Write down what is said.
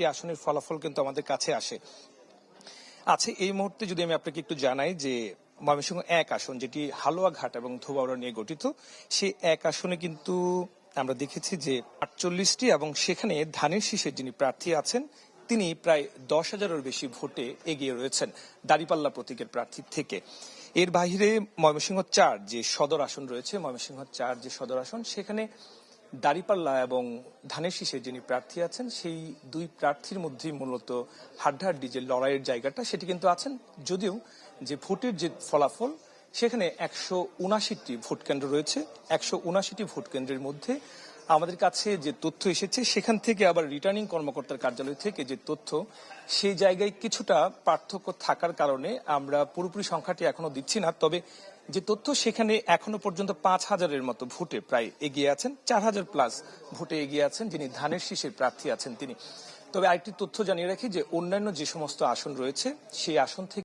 4টি আসনের ফলাফল কিন্তু আমাদের কাছে আসে। আচ্ছা, এই মুহূর্তে যদি আমি আপনাকে একটু জানাই যে ময়মনসিংহ 1 আসন, যেটি হালুয়াঘাট এবং ধোবাউড়া নিয়ে গঠিত, সেই 1 আসনে কিন্তু আমরা দেখেছি যে 48টি, এবং সেখানে ধানের শীষের যিনি প্রার্থী আছেন তিনি প্রায় 10,000-এর বেশি ভোটে এগিয়ে রয়েছেন দাঁড়িপাল্লা প্রতীকের প্রার্থীর থেকে। এর বাইরে ময়মনসিংহ 4 যে সদর আসন রয়েছে, ময়মনসিংহ 4 যে সদর আসন, সেখানে দাঁড়িপাল্লা এবং ধানের শীষের যিনি প্রার্থী আছেন সেই দুই প্রার্থীর মধ্যেই মূলত হাড্ডাহাড্ডি যে লড়াইয়ের জায়গাটা সেটি কিন্তু আছেন। যদিও যে ভোটের যে ফলাফল, সেখানে 179টি ভোট কেন্দ্র রয়েছে। 179টি ভোট কেন্দ্রের মধ্যে আমাদের কাছে যে তথ্য এসেছে, সেখান থেকে আবার রিটার্নিং কর্মকর্তার কার্যালয় থেকে যে তথ্য, সেই জায়গায় কিছুটা পার্থক্য থাকার কারণে আমরা পুরোপুরি সংখ্যাটি এখনো দিচ্ছি না। তবে যে তথ্য, সেখানে এখনো পর্যন্ত 5,000-এর মতো ভোটে প্রায় এগিয়ে আছেন, 4,000 প্লাস ভোটে এগিয়ে আছেন যিনি ধানের শীষের প্রার্থী আছেন তিনি। তবে আরেকটি তথ্য জানিয়ে রাখি যে অন্যান্য যে সমস্ত আসন রয়েছে, সেই আসন থেকে